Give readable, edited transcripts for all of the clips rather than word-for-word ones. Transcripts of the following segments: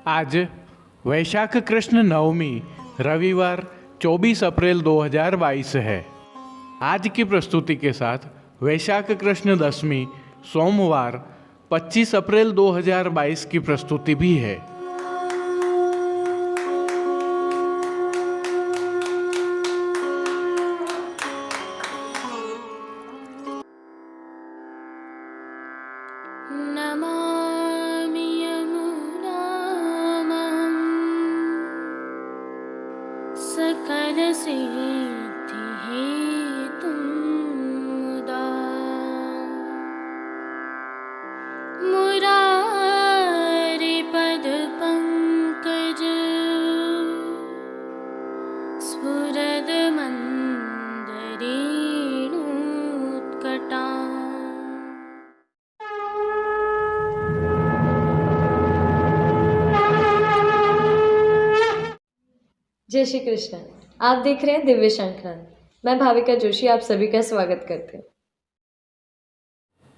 आज वैशाख कृष्ण नवमी रविवार 24 अप्रैल 2022 है। आज की प्रस्तुति के साथ वैशाख कृष्ण दशमी सोमवार 25 अप्रैल 2022 की प्रस्तुति भी है। नमामि यमुनां सकलसिद्धिहेतुं मुदा मुरारिपदपङ्कज स्फुरदमन्दरेणुत्कटा। जय श्री कृष्ण। आप देख रहे हैं दिव्य शंखनाद। मैं भाविका जोशी आप सभी का स्वागत करते हैं।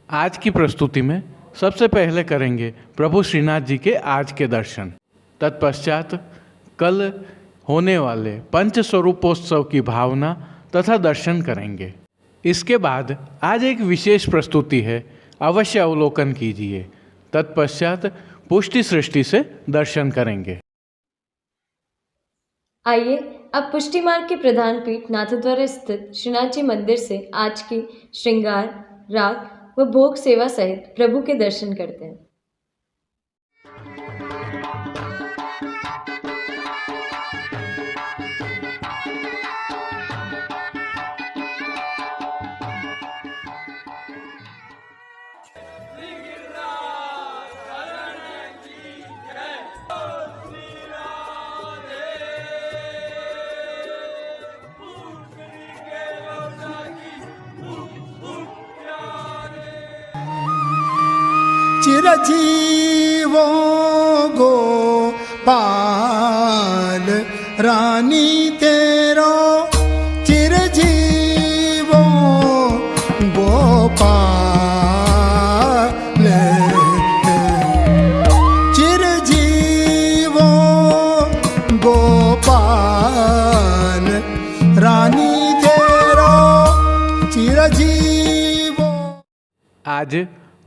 आज की प्रस्तुति में सबसे पहले करेंगे प्रभु श्रीनाथ जी के आज के दर्शन। तत्पश्चात कल होने वाले पंच स्वरूपोत्सव की भावना तथा दर्शन करेंगे। इसके बाद आज एक विशेष प्रस्तुति है, अवश्य अवलोकन कीजिए। तत्पश्चात पुष्टि सृष्टि से दर्शन करेंगे। आइए अब पुष्टि मार्ग के प्रधान पीठ नाथद्वारा स्थित श्रीनाथ जी मंदिर से आज की श्रृंगार, राग व भोग सेवा सहित प्रभु के दर्शन करते हैं। चिरजीवो गोपाल रानी तेरो चिरजीवो गोपाल चिरजीवो गोपाल रानी तेरो चिरजीवो। आज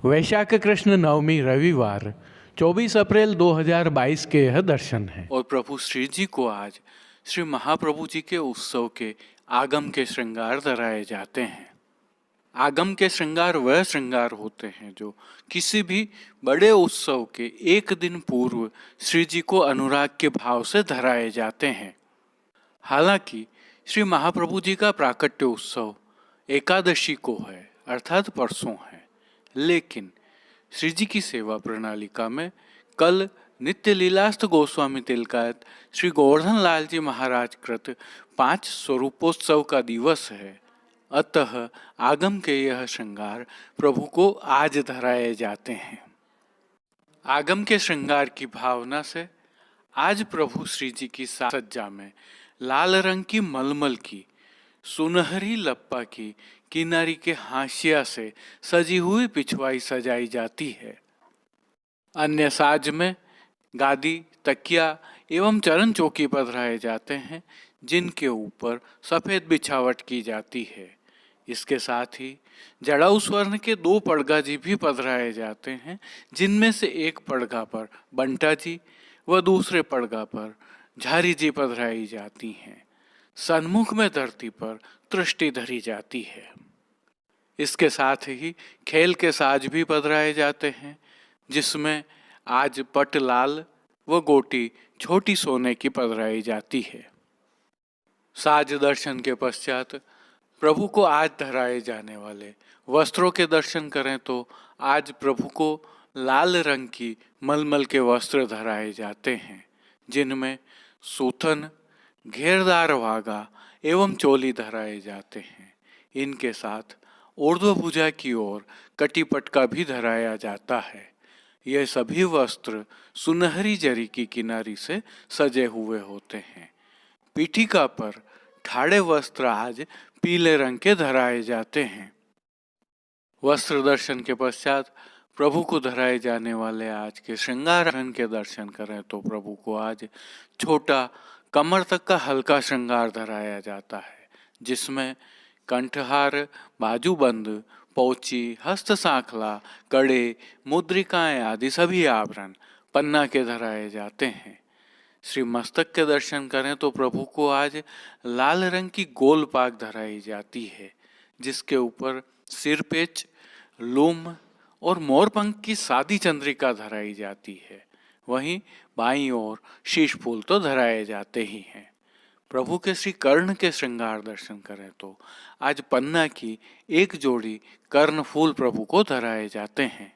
वैशाख कृष्ण नवमी रविवार 24 अप्रैल 2022 के यह दर्शन है। और प्रभु श्री जी को आज श्री महाप्रभु जी के उत्सव के आगम के श्रृंगार धराए जाते हैं। आगम के श्रृंगार वह श्रृंगार होते हैं जो किसी भी बड़े उत्सव के एक दिन पूर्व श्री जी को अनुराग के भाव से धराए जाते हैं। हालांकि श्री महाप्रभु जी का प्राकट्य उत्सव एकादशी को है, अर्थात परसों है, लेकिन श्री जी की सेवा प्रणालिका में कल नित्य लीलास्त गोस्वामी तिलकायत श्री गोवर्धन लाल जी महाराज कृत 5 स्वरूपोत्सव का दिवस है। अतः आगम के यह श्रृंगार प्रभु को आज धराए जाते हैं। आगम के श्रृंगार की भावना से आज प्रभु श्री जी की सज्जा में लाल रंग की मलमल की सुनहरी लप्पा की किनारी के हाशिया से सजी हुई पिछवाई सजाई जाती है। अन्य साज में गादी, तकिया एवं चरण चौकी पधराए जाते हैं, जिनके ऊपर सफेद बिछावट की जाती है। इसके साथ ही जड़ाऊ स्वर्ण के 2 पड़गा जी भी पधराए जाते हैं, जिनमें से एक पड़गा पर बंटा जी व दूसरे पड़गा पर झारी जी पधराई जाती हैं। सन्मुख में धरती पर तृष्टि धरी जाती है। इसके साथ ही खेल के साज भी पधराए जाते हैं, जिसमें आज पट लाल व गोटी छोटी सोने की पधराई जाती है। साज दर्शन के पश्चात प्रभु को आज धराए जाने वाले वस्त्रों के दर्शन करें तो आज प्रभु को लाल रंग की मलमल के वस्त्र धराए जाते हैं, जिनमें सूथन, घेरदार वागा एवं चोली धराए जाते हैं। इनके साथ ऊर्ध्व भुजा की ओर कटिपटका भी धराया जाता है। यह सभी वस्त्र सुनहरी जरी की किनारी से सजे हुए होते हैं। पीठिका पर ठाड़े वस्त्र आज पीले रंग के धराए जाते हैं। वस्त्र दर्शन के पश्चात प्रभु को धराए जाने वाले आज के श्रृंगार के दर्शन करें तो प्रभु को आज छोटा कमर तक का हल्का श्रृंगार धराया जाता है, जिसमें कंठहार, बाजूबंद, पोची, हस्त सांखला, कड़े, मुद्रिकाएं आदि सभी आभरण पन्ना के धराए जाते हैं। श्री मस्तक के दर्शन करें तो प्रभु को आज लाल रंग की गोल पाग धराई जाती है, जिसके ऊपर सिरपेच, लूम और मोरपंख की सादी चंद्रिका धराई जाती है। वहीं बाईं ओर शीश फूल तो धराए जाते ही हैं। प्रभु के श्री कर्ण के श्रृंगार दर्शन करें तो आज पन्ना की एक जोड़ी कर्ण फूल प्रभु को धराए जाते हैं।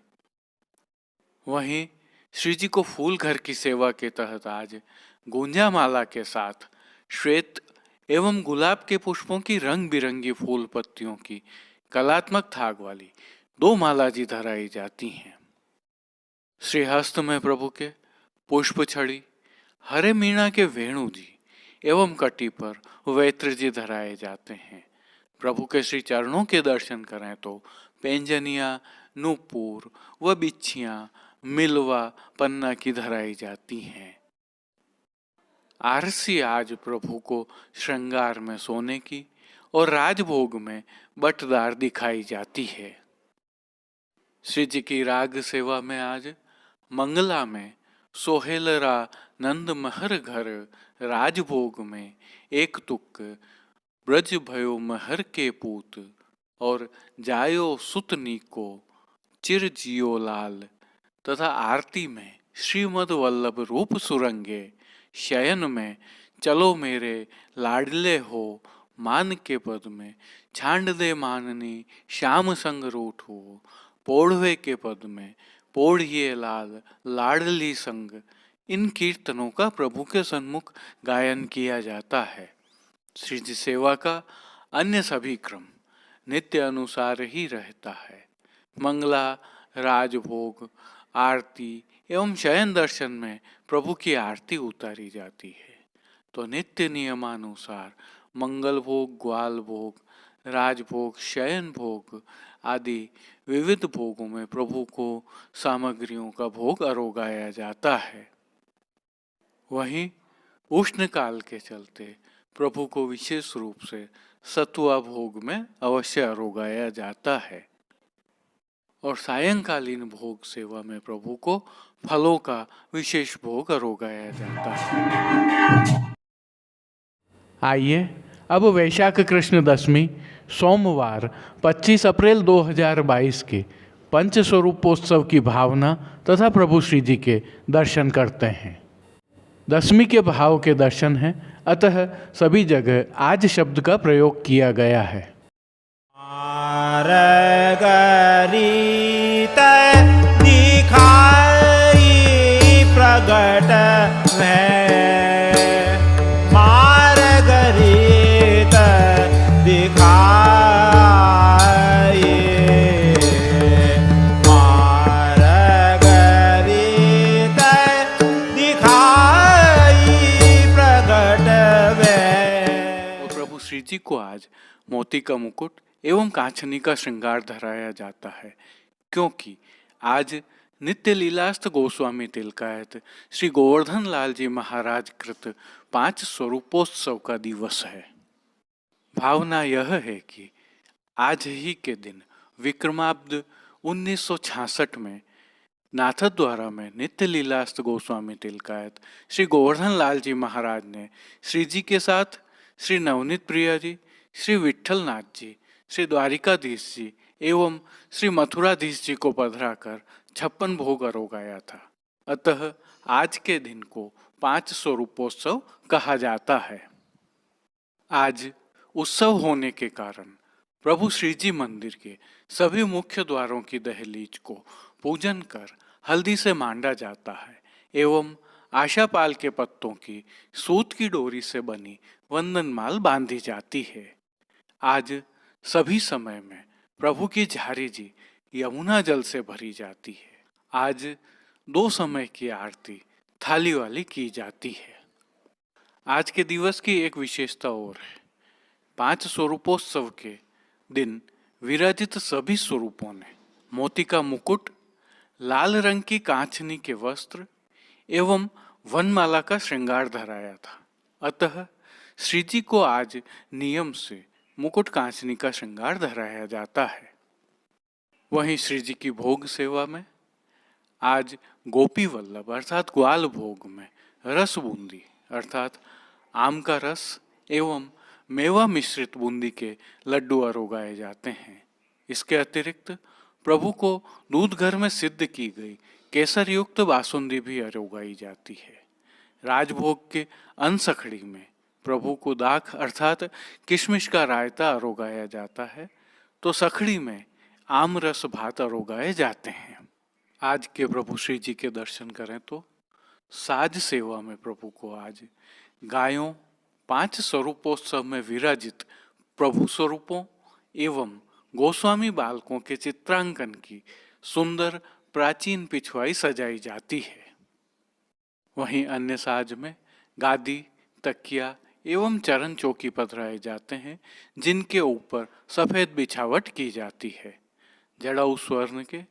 वहीं श्री जी को फूल घर की सेवा के तहत आज गुंजा माला के साथ श्वेत एवं गुलाब के पुष्पों की रंग बिरंगी फूल पत्तियों की कलात्मक थाग वाली 2 माला जी धराई जाती हैं। श्री हस्त में प्रभु के पुष्प छड़ी, हरे मीणा के वेणु जी एवं कटी पर वैत्र जी धराए जाते हैं। प्रभु के श्री चरणों के दर्शन करें तो पैंजनिया, नूपुर व बिच्छियां, मिलवा पन्ना की धराई जाती हैं। आरसी आज प्रभु को श्रृंगार में सोने की और राजभोग में बटदार दिखाई जाती है। श्री जी की राग सेवा में आज मंगला में सोहेलरा नंद महर घर, राजभोग में एक तुक ब्रज भयो महर के पूत, और जायो सुतनी को चिर जियो लाल, तथा आरती में श्रीमद वल्लभ रूप सुरंगे, शयन में चलो मेरे लाडले हो, मान के पद में छांड दे माननी श्याम संग रूठ हो, पोढ़वे के पद में पोढ़िए लाल लाडली संग। इन कीर्तनों का प्रभु के सन्मुख गायन किया जाता है। श्री जी सेवा का अन्य सभी क्रम नित्य अनुसार ही रहता है। मंगला, राजभोग, आरती एवं शयन दर्शन में प्रभु की आरती उतारी जाती है, तो नित्य नियमानुसार मंगल भोग, ग्वाल भोग, राजभोग, शयन भोग आदि विविध भोगों में प्रभु को सामग्रियों का भोग अरोगाया जाता है। वहीं उष्ण काल के चलते प्रभु को विशेष रूप से सतुआ भोग में अवश्य अरोगाया जाता है, और सायंकालीन भोग सेवा में प्रभु को फलों का विशेष भोग अरोगाया जाता है। आइए अब वैशाख कृष्ण दशमी सोमवार 25 अप्रैल 2022 के पंचस्वरूपोत्सव की भावना तथा प्रभु श्री जी के दर्शन करते हैं। दशमी के भाव के दर्शन हैं, अतः सभी जगह आज शब्द का प्रयोग किया गया है। दिखाई प्रगट मारगरीत दिखाई मारगरीत दिखाई प्रगट और प्रभु श्री जी को आज मोती का मुकुट एवं कांचनी का श्रृंगार धराया जाता है, क्योंकि आज नित्य लीलास्त गोस्वामी तिलकायत श्री गोवर्धन लाल जी महाराज कृत 5 स्वरूपोत्सव का दिवस है। भावना यह है कि आज ही के दिन विक्रमाब्द 1966 में नाथद्वारा में नित्य लीलास्त गोस्वामी तिलकायत श्री गोवर्धन लाल जी महाराज ने श्री जी के साथ श्री नवनीत प्रिया जी, श्री विठल नाथ जी, श्री द्वारिकाधीश जी एवं श्री मथुराधीश जी को पधरा कर 56 भोग अरोगाया था। अतः आज के दिन को 5 स्वरूपोत्सव कहा जाता है। आज उत्सव होने के कारण प्रभु श्री जी मंदिर के सभी मुख्य द्वारों की दहलीज को पूजन कर हल्दी से मांडा जाता है एवं आशापाल के पत्तों की सूत की डोरी से बनी वंदनमाल बांधी जाती है। आज सभी समय में प्रभु की झारी जी यमुना जल से भरी जाती है। आज 2 समय की आरती थाली वाली की जाती है। आज के दिवस की एक विशेषता और है। 5 स्वरूपोत्सव के दिन विराजित सभी स्वरूपों ने मोती का मुकुट, लाल रंग की कांचनी के वस्त्र एवं वनमाला का श्रृंगार धराया था। अतः श्री जी को आज नियम से मुकुट कांचनी का श्रृंगार धराया जाता है। वहीं श्री जी की भोग सेवा में आज गोपी वल्लभ अर्थात ग्वाल भोग में रस बूंदी अर्थात आम का रस एवं मेवा मिश्रित बूंदी के लड्डू अरोगाए जाते हैं। इसके अतिरिक्त प्रभु को दूध घर में सिद्ध की गई केसर युक्त बासुंदी भी अरोगाई जाती है। राजभोग के अनसखड़ी में प्रभु को दाख अर्थात किशमिश का रायता अरोगाया जाता है, तो सखड़ी में आम रस भात अरोगाए जाते हैं। आज के प्रभु श्री जी के दर्शन करें तो साज सेवा में प्रभु को आज गायों 5 स्वरूपोत्सव में विराजित प्रभु स्वरूपों एवं गोस्वामी बालकों के चित्रांकन की सुंदर प्राचीन पिछवाई सजाई जाती है। वहीं अन्य साज में गादी, तकिया एवं चरण चौकी पधराए जाते हैं, जिनके ऊपर सफेद बिछावट की जाती है। जड़ाऊ स्वर्ण के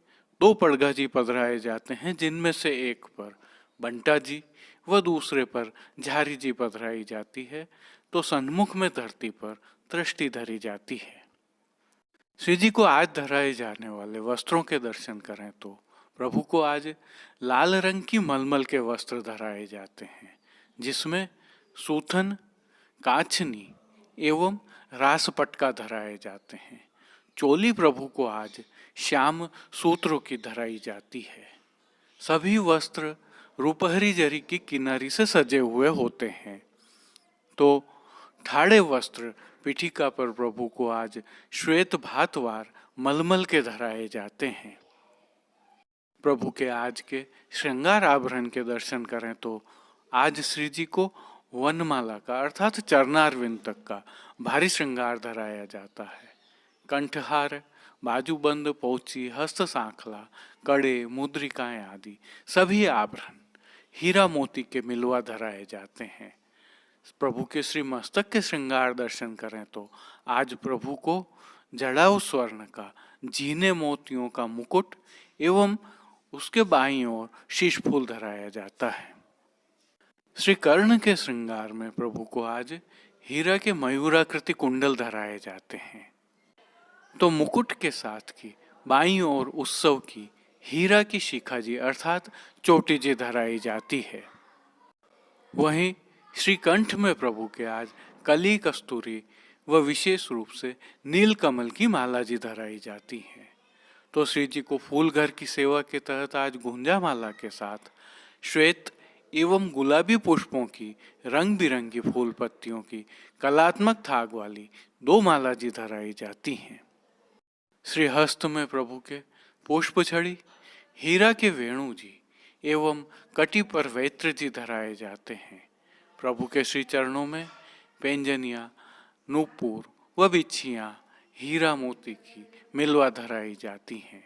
2 पड़गा जी पधराए जाते हैं, जिनमें से एक पर बंटा जी व दूसरे पर झारी जी पधराई जाती है, तो सन्मुख में धरती पर दृष्टि धरी जाती है। श्री जी को आज धराए जाने वाले वस्त्रों के दर्शन करें तो प्रभु को आज लाल रंग की मलमल के वस्त्र धराए जाते हैं, जिसमें सूथन, काछनी एवं रास पटका धराए जाते हैं। चोली प्रभु को आज श्याम सूत्रों की धराई जाती है। सभी वस्त्र रुपहरी जरी की किनारी से सजे हुए होते हैं, तो ठाड़े वस्त्र पीठिका पर प्रभु को आज श्वेत भातवार मलमल के धराए जाते हैं। प्रभु के आज के श्रृंगार आभरण के दर्शन करें तो आज श्री जी को वनमाला का अर्थात चरणारविंद तक का भारी श्रृंगार धराया जाता है। कंठहार, बाजूबंद, पोची, हस्त सांखला, कड़े, मुद्रिकाएं आदि सभी आभरण हीरा मोती के मिलवा धराए जाते हैं। प्रभु के श्री मस्तक के श्रृंगार दर्शन करें तो आज प्रभु को जड़ाऊ स्वर्ण का जीने मोतियों का मुकुट एवं उसके बाईं ओर शीश फूल धराया जाता है। श्री कर्ण के श्रृंगार में प्रभु को आज हीरा के मयूराकृति कुंडल धराए जाते हैं, तो मुकुट के साथ की बाईं ओर उत्सव की हीरा की शिखा जी अर्थात चोटी जी धराई जाती है। वहीं श्रीकंठ में प्रभु के आज कली, कस्तूरी व विशेष रूप से नील कमल की माला जी धराई जाती है, तो श्री जी को फूल घर की सेवा के तहत आज गुंजा माला के साथ श्वेत एवं गुलाबी पुष्पों की रंग बिरंगी फूल पत्तियों की कलात्मक थाग वाली 2 माला जी धराई जाती हैं। श्री हस्त में प्रभु के पुष्प छड़ी, हीरा के वेणु जी एवं कटी पर वैत्र जी धराए जाते हैं। प्रभु के श्री चरणों में पैंजनिया, नूपुर व बिछियाँ हीरा मोती की मिलवा धराई जाती हैं।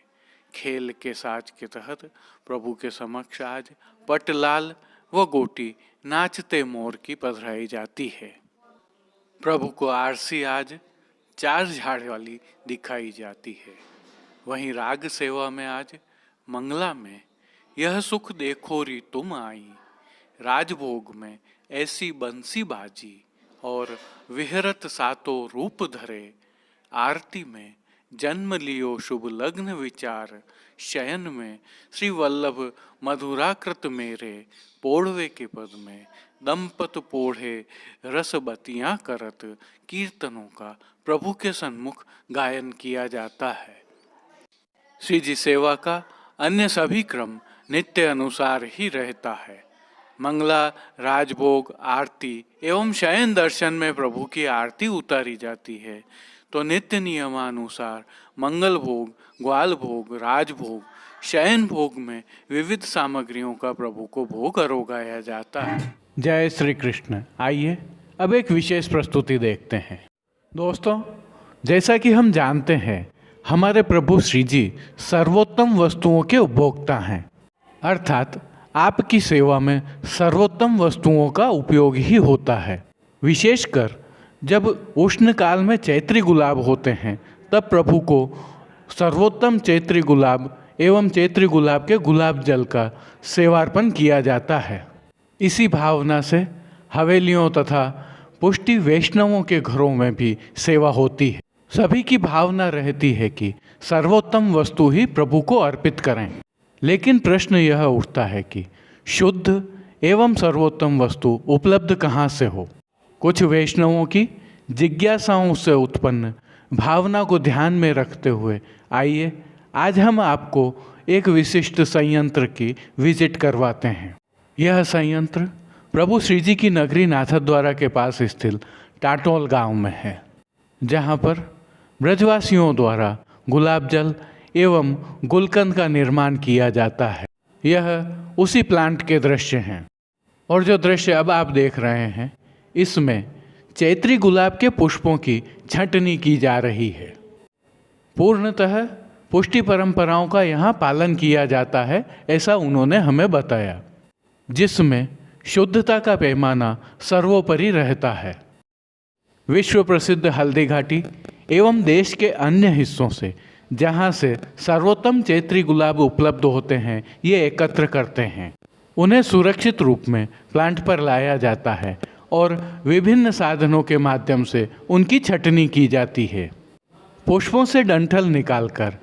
खेल के साज के तहत प्रभु के समक्ष आज पटलाल व गोटी नाचते मोर की पधराई जाती है। प्रभु को आरसी आज 4 झाड़ वाली दिखाई जाती है। वहीं राग सेवा में आज मंगला में यह सुख देखो री तुम आई, राजभोग में ऐसी बंसी बाजी और विहरत सातो रूप धरे, आरती में जन्म लियो शुभ लग्न विचार, शयन में श्री वल्लभ मधुराकृत मेरे, पोढ़वे के पद में दंपत पोढ़े रस बतियाँ करत, कीर्तनों का प्रभु के सन्मुख गायन किया जाता है। श्री जी सेवा का अन्य सभी क्रम नित्य अनुसार ही रहता है। मंगला, राजभोग, आरती एवं शयन दर्शन में प्रभु की आरती उतारी जाती है, तो नित्य नियमानुसार मंगल भोग, ग्वाल भोग, राजभोग, शयन भोग में विविध सामग्रियों का प्रभु को भोग अरोगाया जाता है। जय श्री कृष्ण। आइए अब एक विशेष प्रस्तुति देखते हैं। दोस्तों, जैसा कि हम जानते हैं, हमारे प्रभु श्री जी सर्वोत्तम वस्तुओं के उपभोक्ता हैं, अर्थात आपकी सेवा में सर्वोत्तम वस्तुओं का उपयोग ही होता है। विशेषकर जब उष्ण काल में चैत्री गुलाब होते हैं, तब प्रभु को सर्वोत्तम चैत्री गुलाब एवं चैत्री गुलाब के गुलाब जल का सेवार्पण किया जाता है। इसी भावना से हवेलियों तथा पुष्टि वैष्णवों के घरों में भी सेवा होती है। सभी की भावना रहती है कि सर्वोत्तम वस्तु ही प्रभु को अर्पित करें। लेकिन प्रश्न यह उठता है कि शुद्ध एवं सर्वोत्तम वस्तु उपलब्ध कहाँ से हो। कुछ वैष्णवों की जिज्ञासाओं से उत्पन्न भावना को ध्यान में रखते हुए आइए आज हम आपको एक विशिष्ट संयंत्र की विजिट करवाते हैं। यह संयंत्र प्रभु श्री जी की नगरी नाथद्वारा के पास स्थित टाटोल गांव में है, जहां पर ब्रजवासियों द्वारा गुलाब जल एवं गुलकंद का निर्माण किया जाता है। यह उसी प्लांट के दृश्य हैं और जो दृश्य अब आप देख रहे हैं इसमें चैत्री गुलाब के पुष्पों की छंटनी की जा रही है। पूर्णतः पुष्टि परंपराओं का यहाँ पालन किया जाता है, ऐसा उन्होंने हमें बताया, जिसमें शुद्धता का पैमाना सर्वोपरि रहता है। विश्व प्रसिद्ध हल्दी घाटी एवं देश के अन्य हिस्सों से जहाँ से सर्वोत्तम चैत्री गुलाब उपलब्ध होते हैं ये एकत्र करते हैं। उन्हें सुरक्षित रूप में प्लांट पर लाया जाता है और विभिन्न साधनों के माध्यम से उनकी छटनी की जाती है। पुष्पों से डंठल निकालकर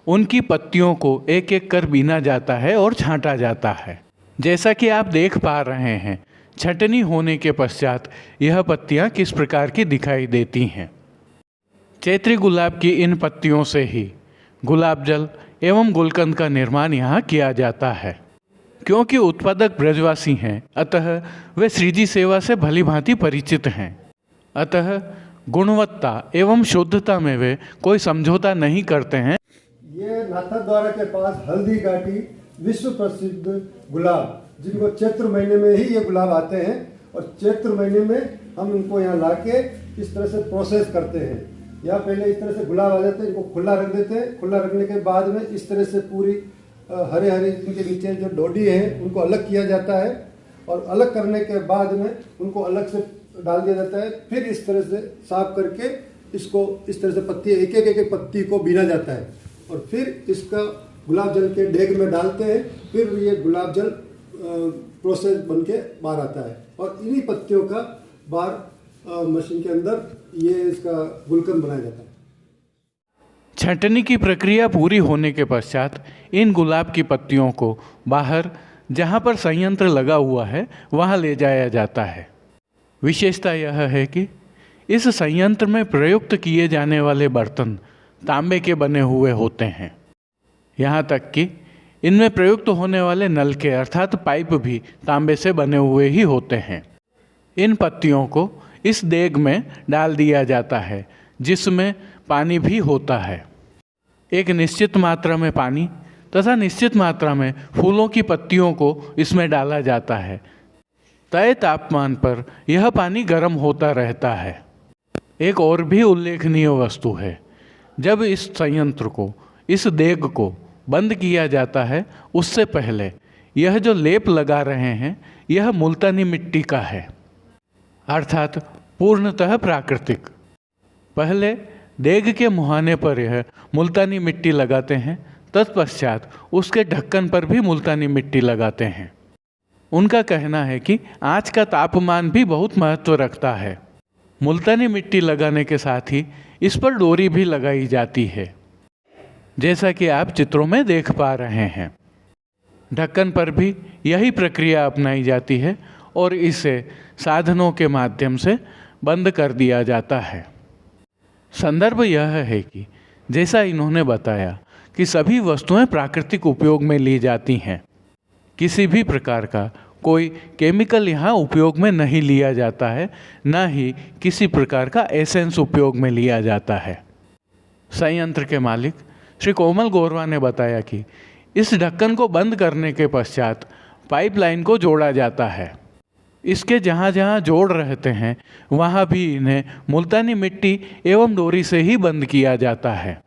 उनकी पत्तियों को एक एक कर बीना जाता है और छांटा जाता है। जैसा कि आप देख पा रहे हैं, छटनी होने के पश्चात यह पत्तियां किस प्रकार की दिखाई देती हैं। चैत्री गुलाब की इन पत्तियों से ही गुलाब जल एवं गुलकंद का निर्माण यहाँ किया जाता है। क्योंकि उत्पादक ब्रजवासी हैं, अतः वे श्रीजी सेवा से भली भांति परिचित हैं। अतः गुणवत्ता एवं शुद्धता में वे कोई समझौता नहीं करते हैं। ये नाथद्वारा के पास हल्दी घाटी विश्व प्रसिद्ध गुलाब, जिनको चैत्र महीने में ही ये गुलाब आते हैं और चैत्र महीने में हम इनको यहाँ लाके इस तरह से प्रोसेस करते हैं। यहाँ पहले इस तरह से गुलाब आ जाते हैं, इनको खुला रख देते हैं। खुला रखने के बाद में इस तरह से पूरी हरे हरे इनके नीचे जो डोडी है उनको अलग किया जाता है और अलग करने के बाद में उनको अलग से डाल दिया जाता है। फिर इस तरह से साफ करके इसको इस तरह से पत्ती एक एक पत्ती को बीना जाता है और फिर इसका गुलाब जल के डेग में डालते हैं। फिर ये गुलाब जल प्रोसेस बन के बाहर आता है और इन्हीं पत्तियों का बाहर मशीन के अंदर ये इसका गुलकंद बनाया जाता है। छंटनी की प्रक्रिया पूरी होने के पश्चात इन गुलाब की पत्तियों को बाहर जहाँ पर संयंत्र लगा हुआ है वहाँ ले जाया जाता है। विशेषता यह है कि इस संयंत्र में प्रयुक्त किए जाने वाले बर्तन तांबे के बने हुए होते हैं। यहाँ तक कि इनमें प्रयुक्त होने वाले नलके अर्थात पाइप भी तांबे से बने हुए ही होते हैं। इन पत्तियों को इस देग में डाल दिया जाता है, जिसमें पानी भी होता है। एक निश्चित मात्रा में पानी तथा निश्चित मात्रा में फूलों की पत्तियों को इसमें डाला जाता है। तय तापमान पर यह पानी गर्म होता रहता है। एक और भी उल्लेखनीय वस्तु है, जब इस संयंत्र को, इस देग को बंद किया जाता है उससे पहले यह जो लेप लगा रहे हैं यह मुल्तानी मिट्टी का है, अर्थात पूर्णतः प्राकृतिक। पहले देग के मुहाने पर यह मुल्तानी मिट्टी लगाते हैं, तत्पश्चात उसके ढक्कन पर भी मुल्तानी मिट्टी लगाते हैं। उनका कहना है कि आँच का तापमान भी बहुत महत्व रखता है। मुल्तानी मिट्टी लगाने के साथ ही इस पर डोरी भी लगाई जाती है, जैसा कि आप चित्रों में देख पा रहे हैं। ढक्कन पर भी यही प्रक्रिया अपनाई जाती है और इसे साधनों के माध्यम से बंद कर दिया जाता है। संदर्भ यह है कि जैसा इन्होंने बताया कि सभी वस्तुएं प्राकृतिक उपयोग में ली जाती हैं। किसी भी प्रकार का कोई केमिकल यहाँ उपयोग में नहीं लिया जाता है, न ही किसी प्रकार का एसेंस उपयोग में लिया जाता है। संयंत्र के मालिक श्री कोमल गोरवा ने बताया कि इस ढक्कन को बंद करने के पश्चात पाइपलाइन को जोड़ा जाता है। इसके जहाँ जहाँ जोड़ रहते हैं वहाँ भी इन्हें मुल्तानी मिट्टी एवं डोरी से ही बंद किया जाता है।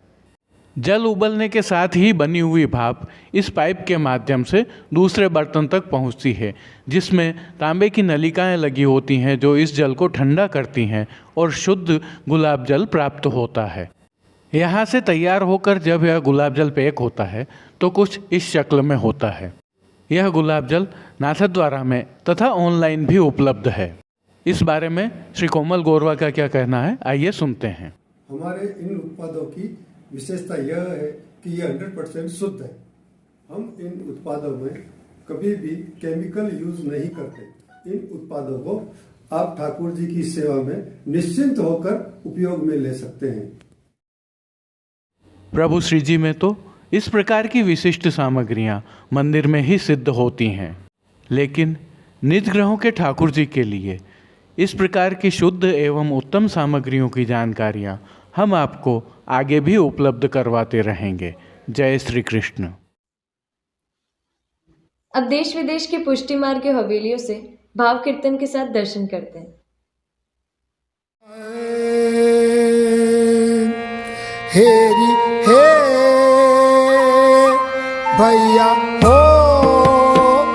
जल उबलने के साथ ही बनी हुई भाप इस पाइप के माध्यम से दूसरे बर्तन तक पहुँचती है, जिसमें तांबे की नलिकाएं लगी होती हैं जो इस जल को ठंडा करती हैं और शुद्ध गुलाब जल प्राप्त होता है। यहाँ से तैयार होकर जब यह गुलाब जल पैक होता है तो कुछ इस शक्ल में होता है। यह गुलाब जल नाथद्वारा में तथा ऑनलाइन भी उपलब्ध है। इस बारे में श्री कोमल गोरवा का क्या कहना है, आइए सुनते हैं। हमारे इन उत्पादों की विशेषता यह है कि यह 100% शुद्ध है। हम इन उत्पादों में कभी भी केमिकल यूज नहीं करते। इन उत्पादों को आप ठाकुर जी की सेवा में निश्चिंत होकर उपयोग में ले सकते हैं। प्रभु श्री जी में तो इस प्रकार की विशिष्ट सामग्रियां मंदिर में ही सिद्ध होती हैं, लेकिन निज ग्रहों के ठाकुर जी के लिए इस प्रकार की शुद्ध एवं उत्तम सामग्रियों की जानकारियां हम आपको आगे भी उपलब्ध करवाते रहेंगे। जय श्री कृष्ण। अब देश विदेश के पुष्टि मार्ग के हवेलियों से भाव कीर्तन के साथ दर्शन करते हैं। हेरी हे भैया हो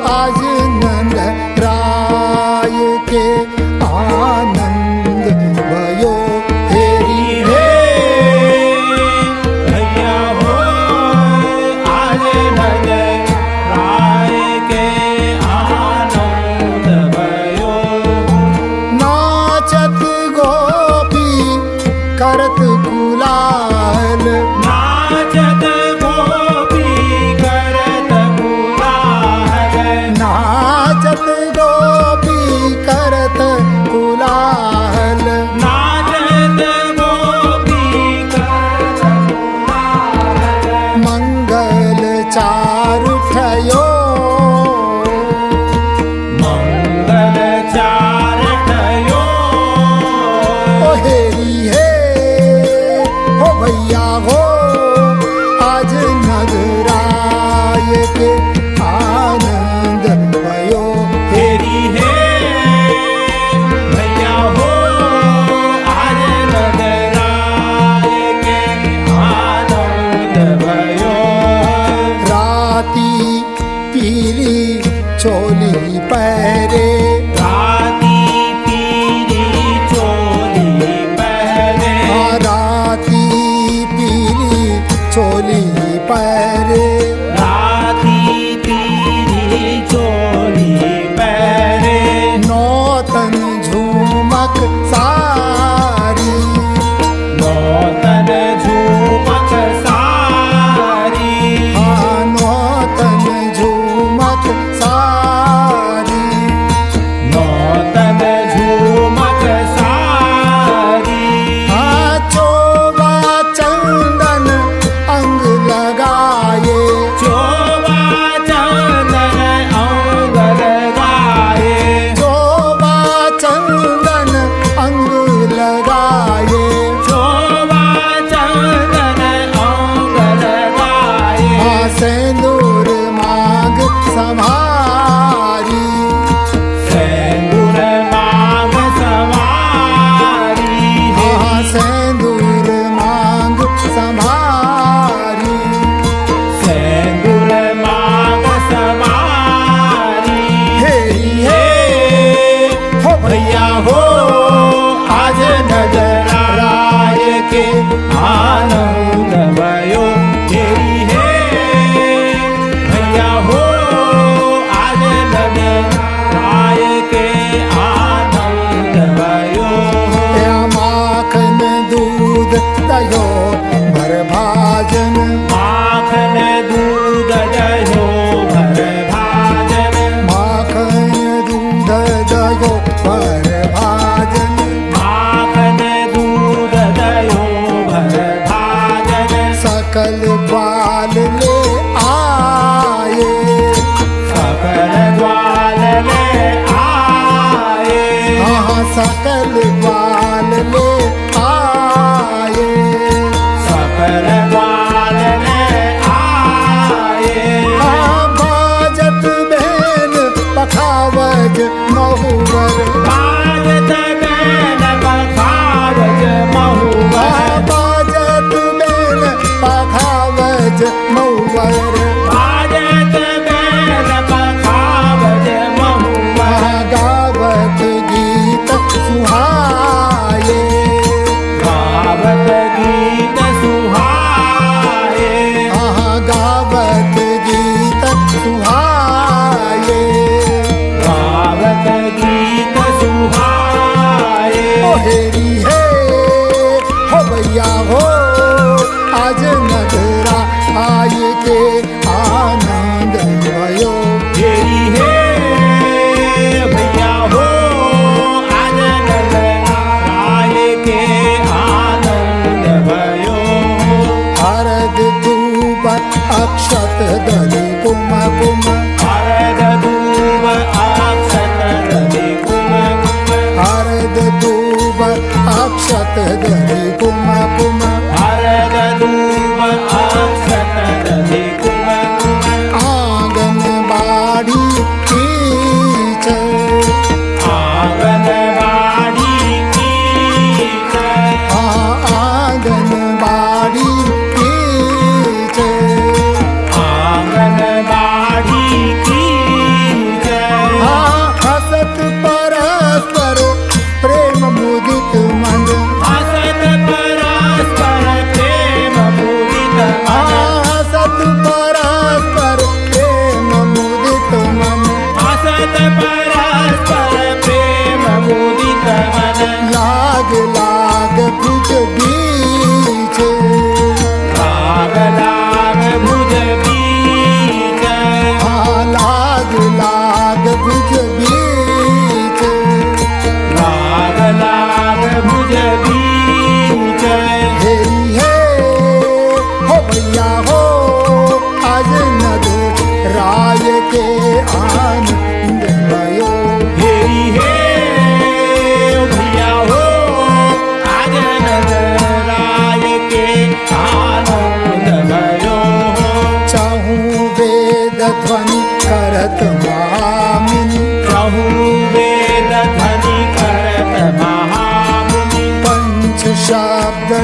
आज नंद राय के आनंद भयो। हेरी हे भैया हो आज नंद राय के आनंद भयो। नाचत गोपी करत गुलाल। नाचत गोपी करत गुलाल। नाचत गोपी करत गुलाल। नाचत गोपी करत गुलाल। मंगल चारु ठयो। मंगल चारठयो। ओ हेरी हे हो भैया हो आज नगराय के आनंद भयो। हेरी हे भैया हो आज नगराय के आनंद भयो। राती पीली चोली पहरे। राती पीली चोली पहने। राती पीली चोली पहरे। राती पीली चोली पहने। नौतन झूमक सारी। नौतन झूमक सारी। हाँ नौतन झूमक सारी। नौतन झूमक सारी। हाँ चोबा चंदन अंग लगाए। चोबा चंदन अंग लगाए। चोबा चंदन अंग लगाए। चोबा चंदन अंग लगाए। हाँ सिंदूर मांग संभारी। सिंदूर मांग सवारी। हाँ सिंदूर मांग संभारी। सिंदूर मांग सवारी। हेरी हे हो भैया हो आज नगराय के आनंद भयो। हेरी हे भैया हो आज नगराय के आनंद भयो। या माखन दूध दयो भर भाजन। माखन दूध दयो भर भाजन। माखन दूध दयो भर भाजन। माखन दूध दयो भर भाजन। सकल बाल ले आए। सकल ग्वाल ले आए। हाँ सकल बाल ले आए। सकल ग्वाल ले आए। हाँ बाजत बहन पखावज महुवर। बाजत बैन बखावज महुवर। हाँ बाजत बहन पखावज महुवर। बाजत बैन बखावज महुवर। गावत गीत सुहाए। गावत गीत सुहाए।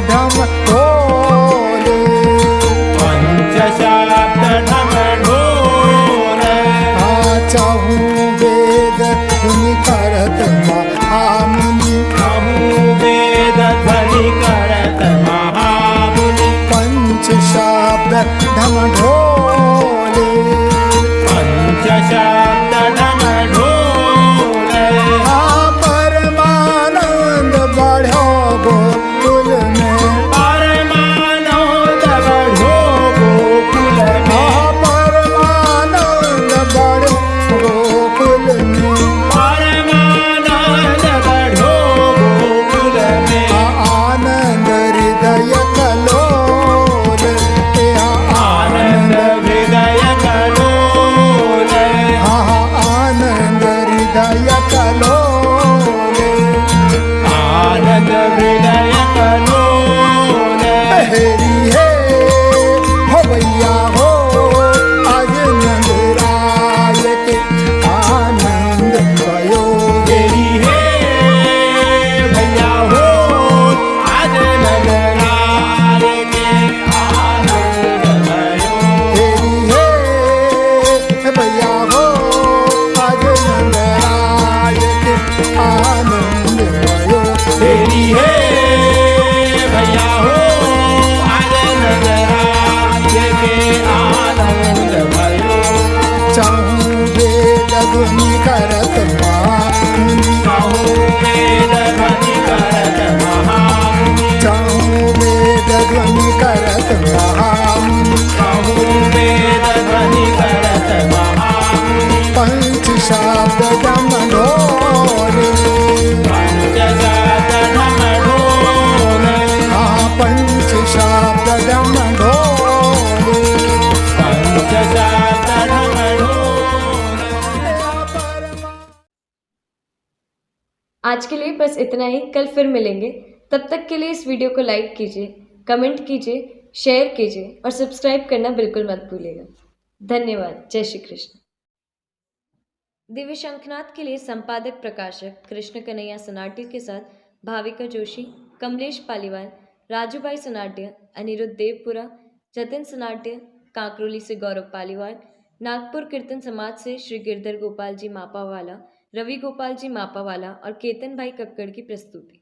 ढम ढोले पंचशब्द ढम ढोले चहु वेद ध्वनि करत महामुनि कहूँ वेद ध्वनि करत महामुनि पंच शब्द ढम ढोले पंचशब्द ढम ढोले परमानंद बढ़ो गोकुल में परमानंद बढ़ो गोकुल में परमानंद बढ़ो गोकुल में परमानंद बढ़ो गोकुल में आनंद हृदय कलोल आनंद हृदय कलोले आनंद हृदय कलोल आनंद हृदय कलोले हेरी हे हो भैया हो आज नंदराय के आनंद भयो तेरी है भैया हो आज नगराय के आनंद भयो हेरी हे भैया हो आज नंदराय के आनंद भयो तेरी है भैया हो आज नगराय के आनंद भयो चाहूं वेद ध्वनि करत महामुनि कहूँ वेद ध्वनि करत महामुनि चाहूं वेद ध्वनि करत महामुनि कहूँ वेद ध्वनि करत महामुनि पंच शब्द दम ढोले पंचशब्द ढम ढोले पंच शब्द दम ढोले पंचशब्द ढम ढोले आज के लिए बस इतना ही। कल फिर मिलेंगे। तब तक के लिए इस वीडियो को लाइक कीजिए, कमेंट कीजिए, शेयर कीजिए और सब्सक्राइब करना बिल्कुल मत भूलिएगा। धन्यवाद। जय श्री कृष्ण। दिव्य शंखनाद के लिए संपादक प्रकाशक कृष्ण कन्हैया सनाट्य के साथ भाविका जोशी, कमलेश पालीवाल, राजू भाई सनाट्य, अनिरुद्ध देवपुरा, जतिन सनाट्य, कांकरोली से गौरव पालीवाल, नागपुर कीर्तन समाज से श्री गिरधर गोपाल जी मापावाला, रवि गोपाल जी मापावाला और केतन भाई कक्कड़ की प्रस्तुति।